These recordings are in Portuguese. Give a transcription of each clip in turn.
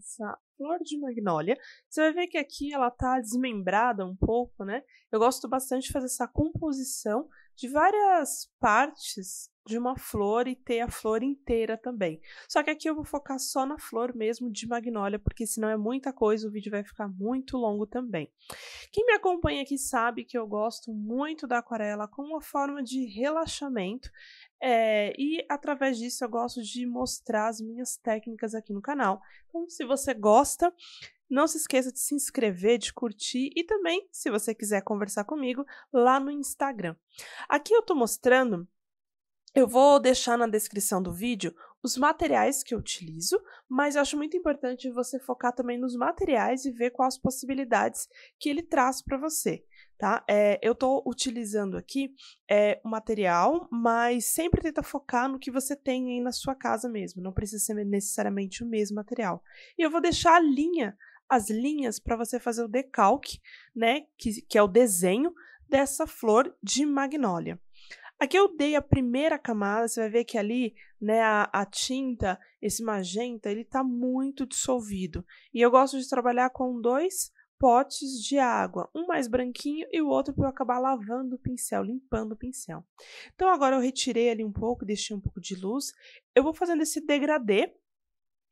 essa flor de magnólia. Você vai ver que aqui ela tá desmembrada um pouco, né? Eu gosto bastante de fazer essa composição de várias partes de uma flor e ter a flor inteira também. Só que aqui eu vou focar só na flor mesmo de magnólia, porque senão é muita coisa, o vídeo vai ficar muito longo também. Quem me acompanha aqui sabe que eu gosto muito da aquarela como uma forma de relaxamento, e através disso eu gosto de mostrar as minhas técnicas aqui no canal. Então, se você gosta, não se esqueça de se inscrever, de curtir e também, se você quiser conversar comigo, lá no Instagram. Aqui eu tô mostrando, eu vou deixar na descrição do vídeo os materiais que eu utilizo, mas eu acho muito importante você focar também nos materiais e ver quais as possibilidades que ele traz para você, tá? Eu estou utilizando aqui o material, mas sempre tenta focar no que você tem aí na sua casa mesmo, não precisa ser necessariamente o mesmo material. E eu vou deixar as linhas para você fazer o decalque, né, que é o desenho dessa flor de magnólia. Aqui eu dei a primeira camada, você vai ver que ali, né, a tinta, esse magenta, ele tá muito dissolvido. E eu gosto de trabalhar com 2 potes de água, um mais branquinho e o outro para eu acabar lavando o pincel, limpando o pincel. Então agora eu retirei ali um pouco, deixei um pouco de luz. Eu vou fazendo esse degradê.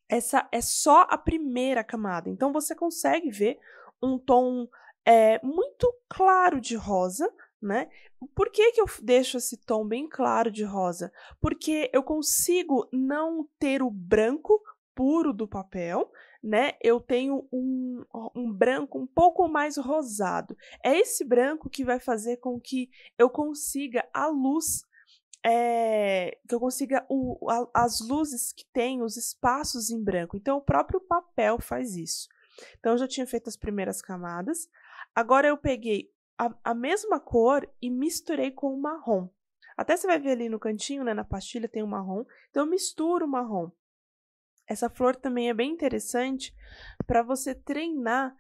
Essa é só a primeira camada, então você consegue ver um tom, muito claro de rosa, né. Por que que eu deixo esse tom bem claro de rosa? Porque eu consigo não ter o branco puro do papel, né, eu tenho um branco um pouco mais rosado. É esse branco que vai fazer com que eu consiga a luz, que eu consiga as luzes que tem, os espaços em branco. Então, o próprio papel faz isso. Então, eu já tinha feito as primeiras camadas. Agora, eu peguei a mesma cor e misturei com o marrom. Até você vai ver ali no cantinho, né, na pastilha, tem o marrom. Então, eu misturo o marrom. Essa flor também é bem interessante para você treinar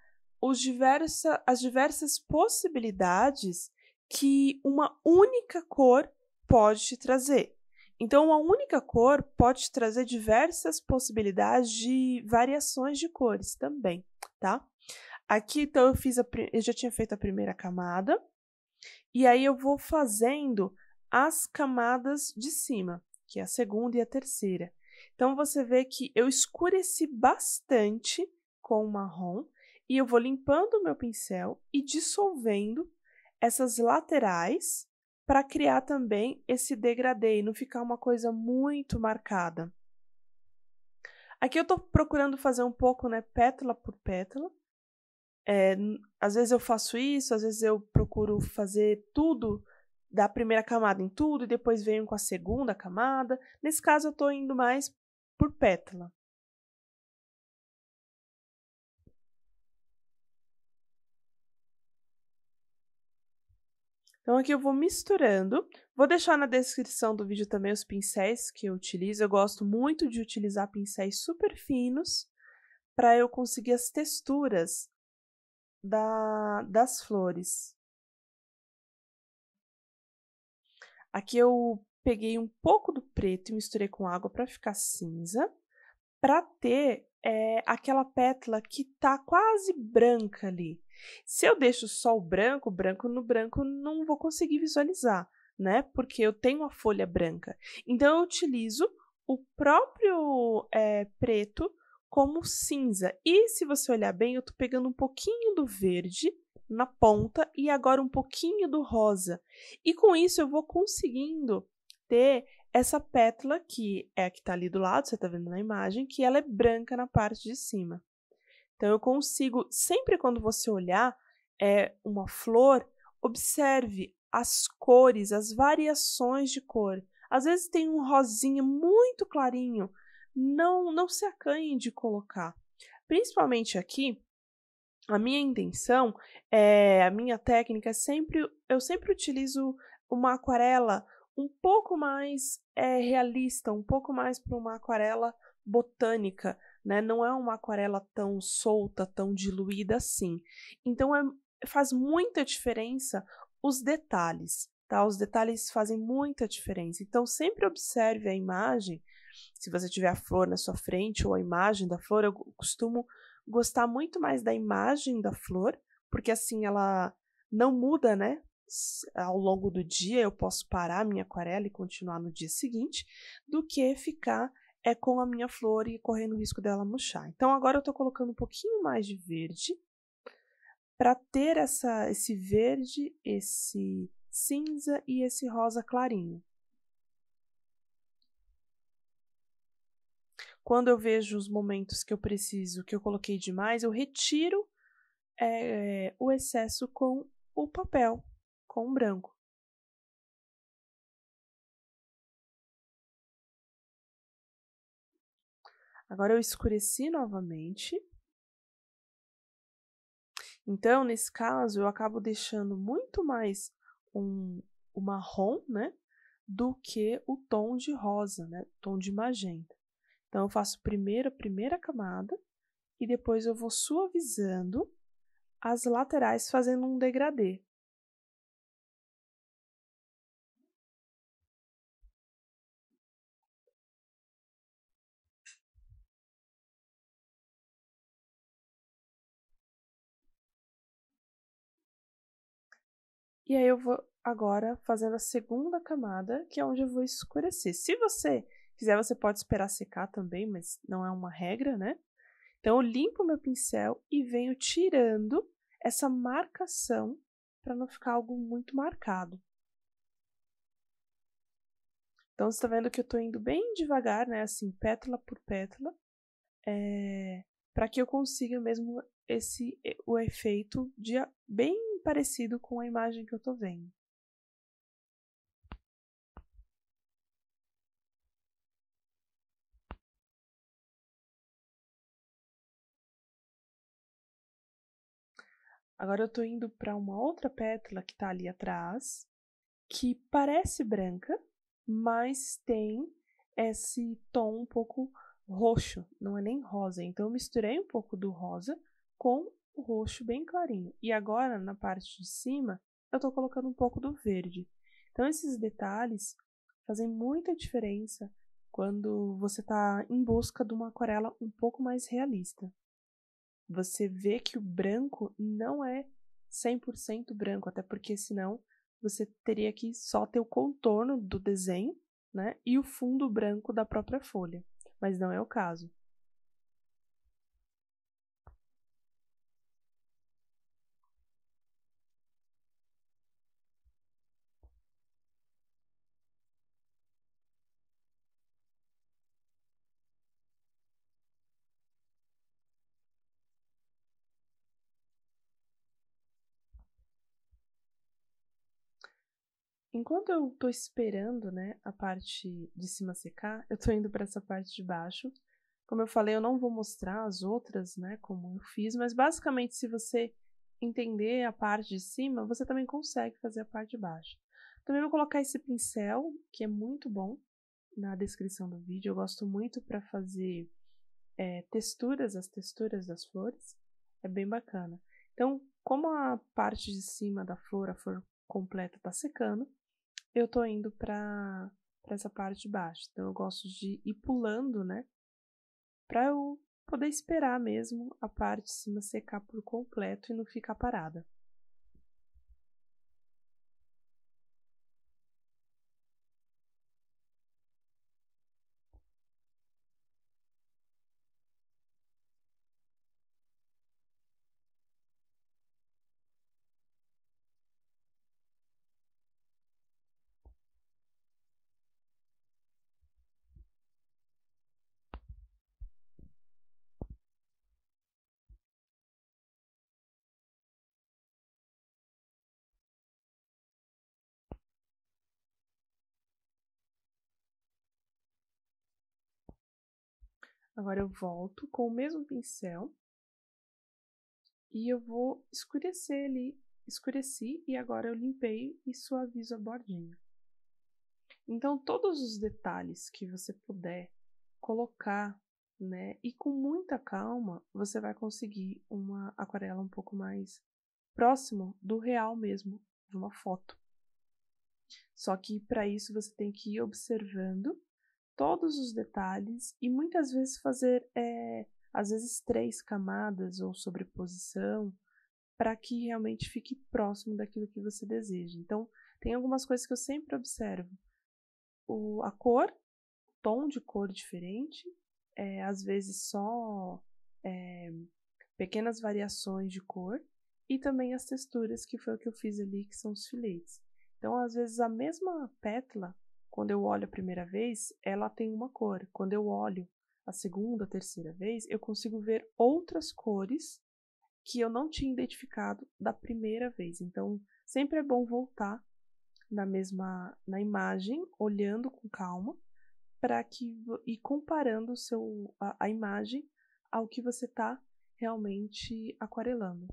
as diversas possibilidades que uma única cor pode te trazer. Então, uma única cor pode te trazer diversas possibilidades de variações de cores também, tá? Aqui, então, eu já tinha feito a primeira camada, e aí eu vou fazendo as camadas de cima, que é a segunda e a terceira. Então, você vê que eu escureci bastante com o marrom, e eu vou limpando o meu pincel e dissolvendo essas laterais para criar também esse degradê e não ficar uma coisa muito marcada. Aqui eu estou procurando fazer um pouco, né, pétala por pétala. Às vezes eu faço isso, às vezes eu procuro fazer tudo da primeira camada em tudo e depois venho com a segunda camada. Nesse caso eu estou indo mais por pétala. Então aqui eu vou misturando. Vou deixar na descrição do vídeo também os pincéis que eu utilizo. Eu gosto muito de utilizar pincéis super finos para eu conseguir as texturas das flores. Aqui eu peguei um pouco do preto e misturei com água para ficar cinza, para ter, aquela pétala que tá quase branca ali. Se eu deixo só o branco no branco não vou conseguir visualizar, né, porque eu tenho a folha branca. Então eu utilizo o próprio, preto como cinza. E se você olhar bem, eu tô pegando um pouquinho do verde na ponta e agora um pouquinho do rosa. E com isso eu vou conseguindo ter essa pétala que é a que está ali do lado, você está vendo na imagem, que ela é branca na parte de cima. Então eu consigo, sempre quando você olhar uma flor, observe as cores, as variações de cor. Às vezes tem um rosinha muito clarinho, não se acanhe de colocar. Principalmente aqui, a minha intenção, a minha técnica é eu sempre utilizo uma aquarela um pouco mais, realista, um pouco mais para uma aquarela botânica, né, não é uma aquarela tão solta, tão diluída assim. Então faz muita diferença os detalhes, tá? Os detalhes fazem muita diferença. Então, sempre observe a imagem, se você tiver a flor na sua frente ou a imagem da flor, eu costumo gostar muito mais da imagem da flor, porque assim ela não muda, né? Ao longo do dia eu posso parar a minha aquarela e continuar no dia seguinte, do que ficar com a minha flor e correndo o risco dela murchar. Então agora eu estou colocando um pouquinho mais de verde, para ter esse verde, esse cinza e esse rosa clarinho. Quando eu vejo os momentos que eu preciso, que eu coloquei demais, eu retiro o excesso com o papel, com o branco. Agora eu escureci novamente. Então, nesse caso, eu acabo deixando muito mais o marrom, né, do que o tom de rosa, né, tom de magenta. Então, eu faço primeiro a primeira camada e depois eu vou suavizando as laterais, fazendo um degradê. E aí eu vou agora fazendo a segunda camada, que é onde eu vou escurecer. Se você quiser, você pode esperar secar também, mas não é uma regra, né? Então eu limpo meu pincel e venho tirando essa marcação para não ficar algo muito marcado. Então você está vendo que eu estou indo bem devagar, né? Assim, pétala por pétala, para que eu consiga mesmo o efeito bem parecido com a imagem que eu estou vendo. Agora eu estou indo para uma outra pétala que está ali atrás, que parece branca, mas tem esse tom um pouco roxo, não é nem rosa. Então eu misturei um pouco do rosa com o roxo bem clarinho. E agora, na parte de cima, eu estou colocando um pouco do verde. Então esses detalhes fazem muita diferença quando você está em busca de uma aquarela um pouco mais realista. Você vê que o branco não é 100% branco, até porque senão você teria que só ter o contorno do desenho, né, e o fundo branco da própria folha, mas não é o caso. Enquanto eu estou esperando, né, a parte de cima secar, eu estou indo para essa parte de baixo. Como eu falei, eu não vou mostrar as outras, né, como eu fiz, mas basicamente se você entender a parte de cima, você também consegue fazer a parte de baixo. Também vou colocar esse pincel, que é muito bom, na descrição do vídeo. Eu gosto muito para fazer texturas, as texturas das flores. É bem bacana. Então, como a parte de cima da flor, a flor completa, está secando, eu tô indo para essa parte de baixo. Então eu gosto de ir pulando, né? Para eu poder esperar mesmo a parte de cima secar por completo e não ficar parada. Agora eu volto com o mesmo pincel e eu vou escurecer ali. Escureci e agora eu limpei e suavizo a bordinha. Então, todos os detalhes que você puder colocar, né, e com muita calma, você vai conseguir uma aquarela um pouco mais próximo do real mesmo, de uma foto. Só que para isso você tem que ir observando todos os detalhes e muitas vezes fazer, às vezes 3 camadas ou sobreposição, para que realmente fique próximo daquilo que você deseja. Então, tem algumas coisas que eu sempre observo. A cor, tom de cor diferente, às vezes só pequenas variações de cor, e também as texturas, que foi o que eu fiz ali, que são os filetes. Então, às vezes, a mesma pétala, quando eu olho a primeira vez, ela tem uma cor. Quando eu olho a segunda, a terceira vez, eu consigo ver outras cores que eu não tinha identificado da primeira vez. Então, sempre é bom voltar na imagem, olhando com calma, para que e comparando a imagem ao que você está realmente aquarelando.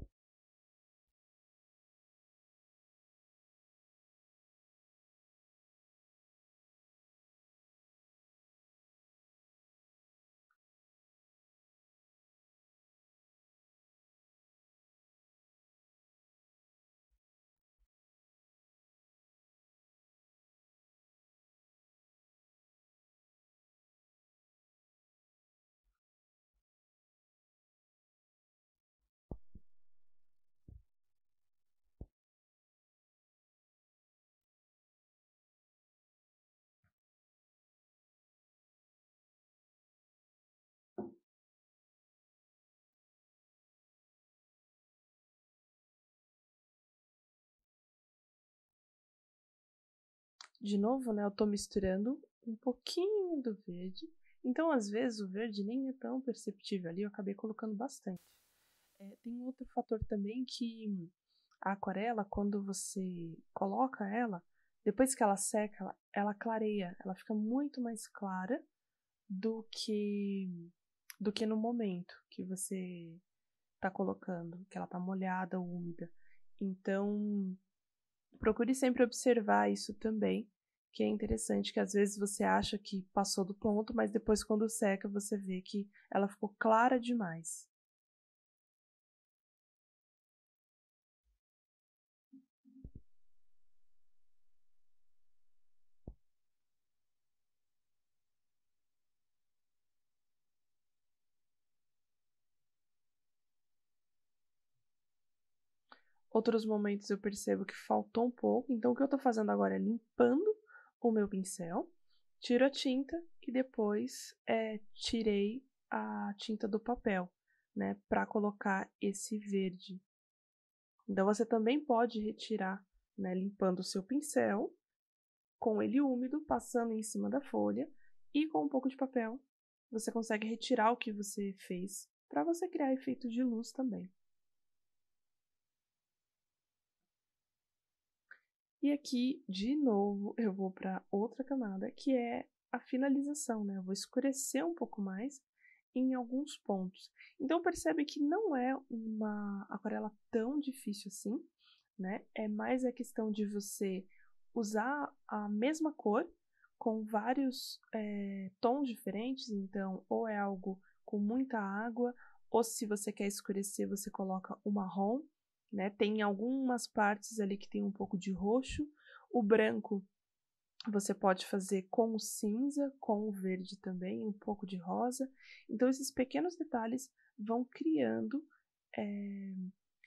De novo, né, eu estou misturando um pouquinho do verde. Então, às vezes, o verde nem é tão perceptível ali, eu acabei colocando bastante. Tem outro fator também que a aquarela, quando você coloca ela, depois que ela seca, ela clareia, ela fica muito mais clara do que no momento que você está colocando, que ela está molhada ou úmida. Então, procure sempre observar isso também, que é interessante, que às vezes você acha que passou do ponto, mas depois quando seca você vê que ela ficou clara demais. Outros momentos eu percebo que faltou um pouco, então o que eu estou fazendo agora é limpando o meu pincel, tiro a tinta e depois tirei a tinta do papel, né, para colocar esse verde. Então você também pode retirar, né, limpando o seu pincel, com ele úmido, passando em cima da folha e com um pouco de papel, você consegue retirar o que você fez para você criar efeito de luz também. E aqui, de novo, eu vou para outra camada, que é a finalização, né? Eu vou escurecer um pouco mais em alguns pontos. Então percebe que não é uma aquarela tão difícil assim, né? É mais a questão de você usar a mesma cor com vários tons diferentes, então ou é algo com muita água, ou se você quer escurecer, você coloca o marrom, né? Tem algumas partes ali que tem um pouco de roxo. O branco você pode fazer com o cinza, com o verde também, um pouco de rosa. Então, esses pequenos detalhes vão criando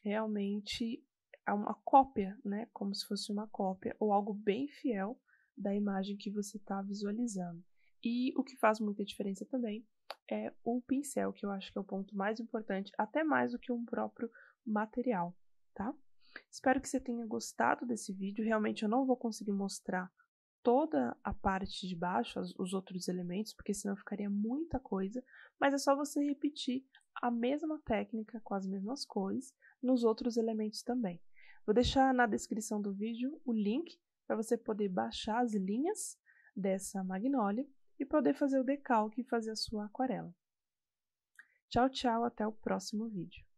realmente uma cópia, né? Como se fosse uma cópia ou algo bem fiel da imagem que você está visualizando. E o que faz muita diferença também é o pincel, que eu acho que é o ponto mais importante, até mais do que um próprio material, tá? Espero que você tenha gostado desse vídeo. Realmente eu não vou conseguir mostrar toda a parte de baixo, os outros elementos, porque senão ficaria muita coisa, mas é só você repetir a mesma técnica com as mesmas cores nos outros elementos também. Vou deixar na descrição do vídeo o link para você poder baixar as linhas dessa magnólia e poder fazer o decalque e fazer a sua aquarela. Tchau, tchau, até o próximo vídeo.